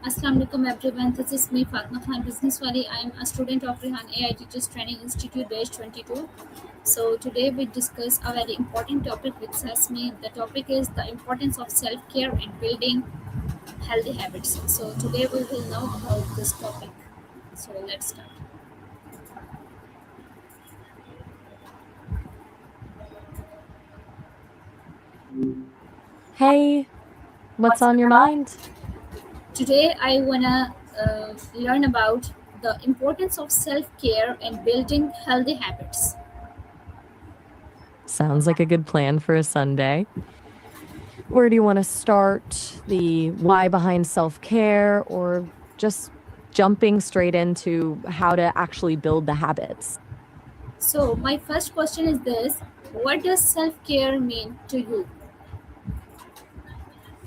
Assalamu alaikum everyone. This is me Fatima Business Wali. I am a student of Rehan AI Teachers Training Institute Batch 22. So today we discuss a very important topic with Sasmi. The topic is the importance of self-care and building healthy habits. So today we will know about this topic. So let's start. Hey, what's on your mind? Today I wanna learn about the importance of self-care and building healthy habits. Sounds like a good plan for a Sunday. Where do you want to start? The why behind self care, or just jumping straight into how to actually build the habits? So my first question is this: what does self-care mean to you?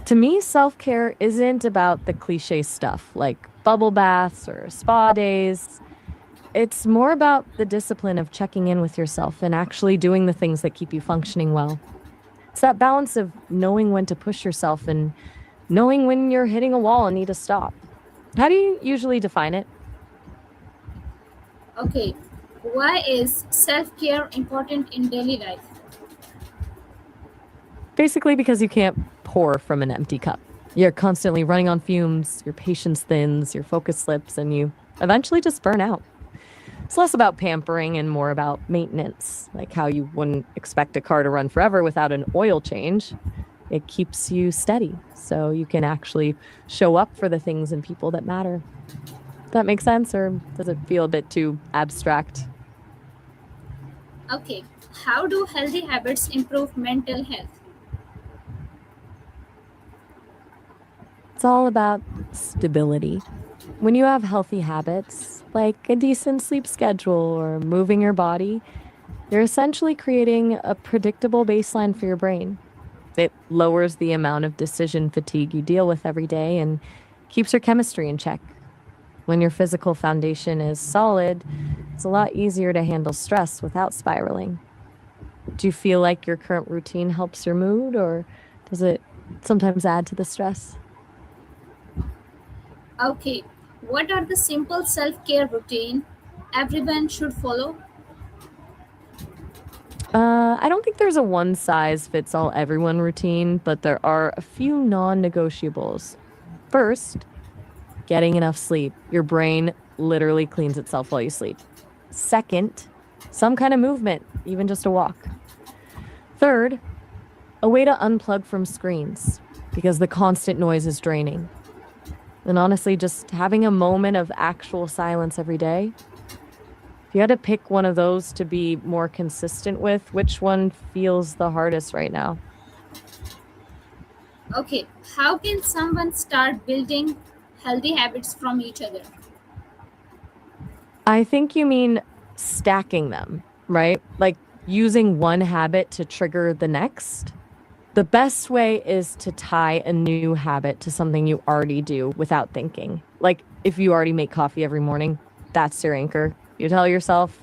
To me, self care isn't about the cliche stuff like bubble baths or spa days. It's more about the discipline of checking in with yourself and actually doing the things that keep you functioning well. It's that balance of knowing when to push yourself and knowing when you're hitting a wall and need to stop. How do you usually define it? Okay, why is self-care important in daily life? Basically, because you can't pour from an empty cup. You're constantly running on fumes, your patience thins, your focus slips, and you eventually just burn out. It's less about pampering and more about maintenance, like how you wouldn't expect a car to run forever without an oil change. It keeps you steady so you can actually show up for the things and people that matter. Does that make sense, or does it feel a bit too abstract? Okay, how do healthy habits improve mental health? It's all about stability. When you have healthy habits, like a decent sleep schedule or moving your body, you're essentially creating a predictable baseline for your brain. It lowers the amount of decision fatigue you deal with every day and keeps your chemistry in check. When your physical foundation is solid, it's a lot easier to handle stress without spiraling. Do you feel like your current routine helps your mood, or does it sometimes add to the stress? Okay, what are the simple self-care routine everyone should follow? I don't think there's a one size fits all everyone routine, but there are a few non negotiables. First, getting enough sleep. Your brain literally cleans itself while you sleep. Second, some kind of movement, even just a walk. Third, a way to unplug from screens because the constant noise is draining. And honestly, just having a moment of actual silence every day. If you had to pick one of those to be more consistent with, which one feels the hardest right now? Okay, how can someone start building healthy habits from each other? I think you mean stacking them, right? Like using one habit to trigger the next. The best way is to tie a new habit to something you already do without thinking. Like if you already make coffee every morning, that's your anchor. You tell yourself,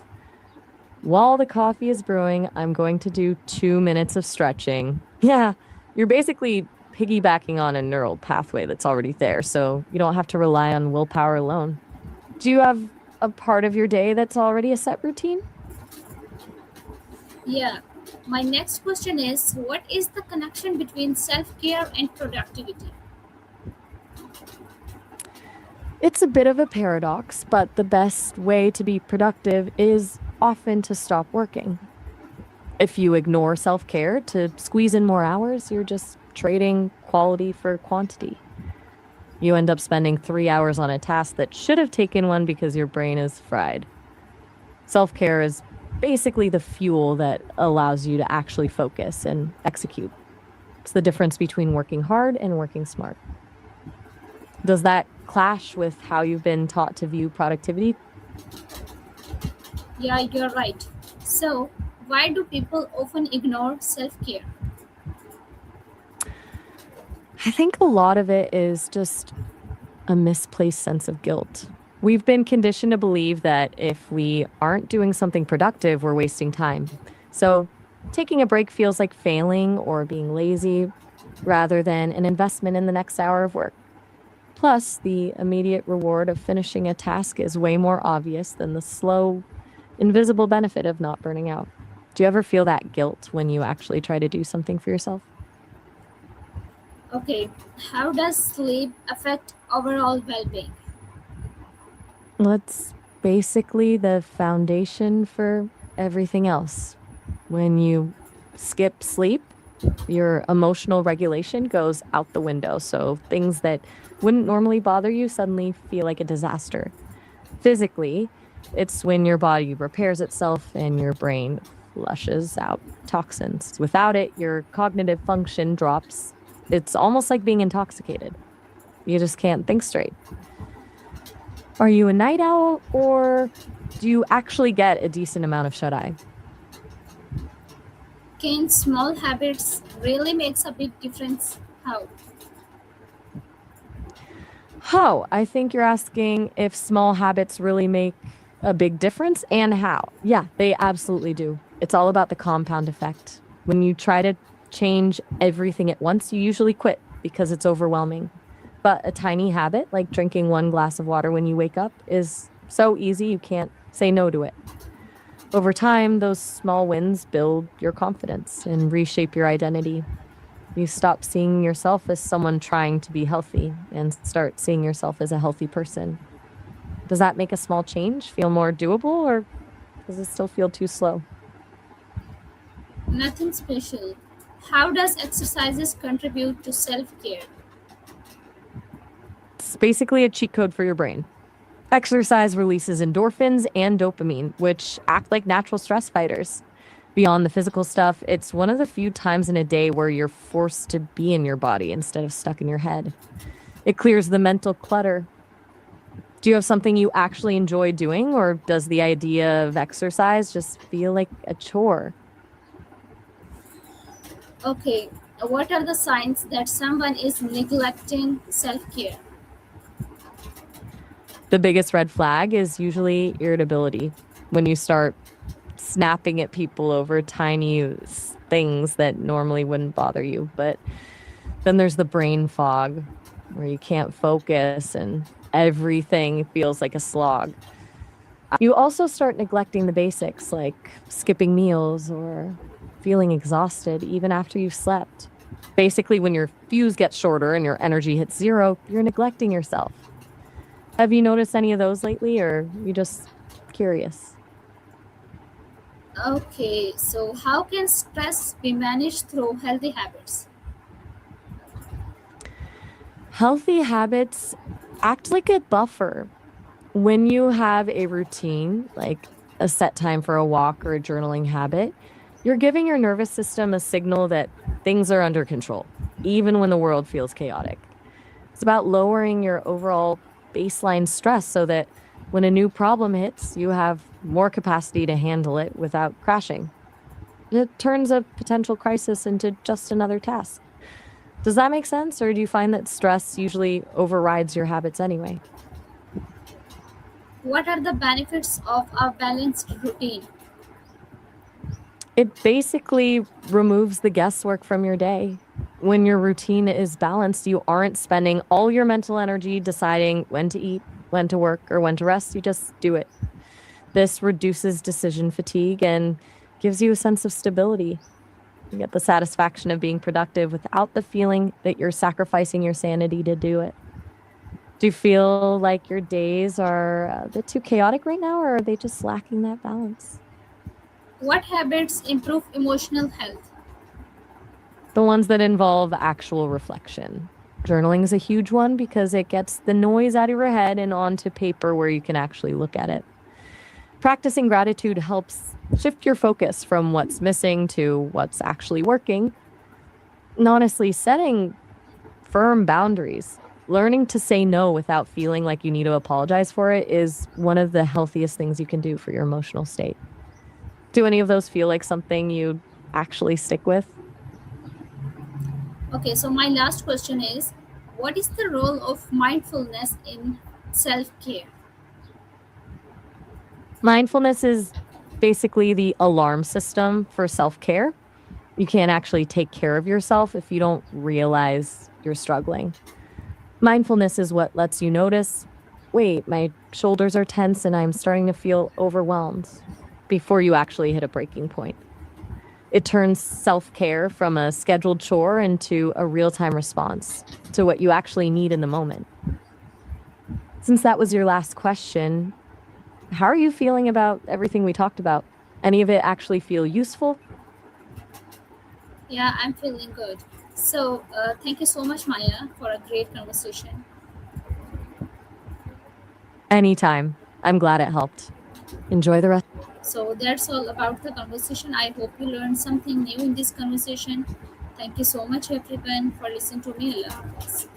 while the coffee is brewing, I'm going to do 2 minutes of stretching. Yeah, you're basically piggybacking on a neural pathway that's already there, so you don't have to rely on willpower alone. Do you have a part of your day that's already a set routine? Yeah, my next question is what is the connection between self-care and productivity? It's a bit of a paradox, but the best way to be productive is often to stop working. If you ignore self care to squeeze in more hours, you're just trading quality for quantity. You end up spending 3 hours on a task that should have taken one because your brain is fried. Self care is basically the fuel that allows you to actually focus and execute. It's the difference between working hard and working smart. Does that clash with how you've been taught to view productivity? Yeah, you're right. So, why do people often ignore self-care? I think a lot of it is just a misplaced sense of guilt. We've been conditioned to believe that if we aren't doing something productive, we're wasting time. So, taking a break feels like failing or being lazy rather than an investment in the next hour of work. Plus, the immediate reward of finishing a task is way more obvious than the slow, invisible benefit of not burning out. Do you ever feel that guilt when you actually try to do something for yourself? Okay, how does sleep affect overall well being? Well, it's basically the foundation for everything else. When you skip sleep, your emotional regulation goes out the window. So things that wouldn't normally bother you suddenly feel like a disaster. Physically, it's when your body repairs itself and your brain flushes out toxins. Without it, your cognitive function drops. It's almost like being intoxicated. You just can't think straight. Are you a night owl or do you actually get a decent amount of shut eye? Can small habits really makes a big difference? How? How? I think you're asking if small habits really make a big difference and how. Yeah, they absolutely do. It's all about the compound effect. When you try to change everything at once, you usually quit because it's overwhelming. But a tiny habit, like drinking one glass of water when you wake up, is so easy you can't say no to it. Over time, those small wins build your confidence and reshape your identity. You stop seeing yourself as someone trying to be healthy and start seeing yourself as a healthy person. Does that make a small change feel more doable or does it still feel too slow? Nothing special. How does exercises contribute to self care? It's basically a cheat code for your brain. Exercise releases endorphins and dopamine, which act like natural stress fighters. Beyond the physical stuff, it's one of the few times in a day where you're forced to be in your body instead of stuck in your head. It clears the mental clutter. Do you have something you actually enjoy doing, or does the idea of exercise just feel like a chore? Okay, what are the signs that someone is neglecting self care? The biggest red flag is usually irritability. When you start snapping at people over tiny things that normally wouldn't bother you. But then there's the brain fog where you can't focus and everything feels like a slog. You also start neglecting the basics like skipping meals or feeling exhausted even after you've slept. Basically, when your fuse gets shorter and your energy hits zero, you're neglecting yourself. Have you noticed any of those lately, or are you just curious? Okay, so how can stress be managed through healthy habits? Healthy habits act like a buffer. When you have a routine, like a set time for a walk or a journaling habit, you're giving your nervous system a signal that things are under control, even when the world feels chaotic. It's about lowering your overall baseline stress so that when a new problem hits, you have more capacity to handle it without crashing. It turns a potential crisis into just another task. Does that make sense, or do you find that stress usually overrides your habits anyway? What are the benefits of a balanced routine? It basically removes the guesswork from your day. When your routine is balanced, you aren't spending all your mental energy deciding when to eat, when to work, or when to rest. You just do it. This reduces decision fatigue and gives you a sense of stability. You get the satisfaction of being productive without the feeling that you're sacrificing your sanity to do it. Do you feel like your days are a bit too chaotic right now, or are they just lacking that balance? What habits improve emotional health? The ones that involve actual reflection. Journaling is a huge one because it gets the noise out of your head and onto paper where you can actually look at it. Practicing gratitude helps shift your focus from what's missing to what's actually working. And honestly, setting firm boundaries, learning to say no without feeling like you need to apologize for it is one of the healthiest things you can do for your emotional state. Do any of those feel like something you actually stick with? Okay, so my last question is, what is the role of mindfulness in self care? Mindfulness is basically the alarm system for self care. You can't actually take care of yourself if you don't realize you're struggling. Mindfulness is what lets you notice, wait, my shoulders are tense and I'm starting to feel overwhelmed before you actually hit a breaking point. It turns self care from a scheduled chore into a real time response to what you actually need in the moment. Since that was your last question, how are you feeling about everything we talked about? Any of it actually feel useful? Yeah, I'm feeling good. So, thank you so much, Maya, for a great conversation. Anytime. I'm glad it helped. Enjoy the rest. So, that's all about the conversation. I hope you learned something new in this conversation. Thank you so much, everyone, for listening to me. Allah Hafiz.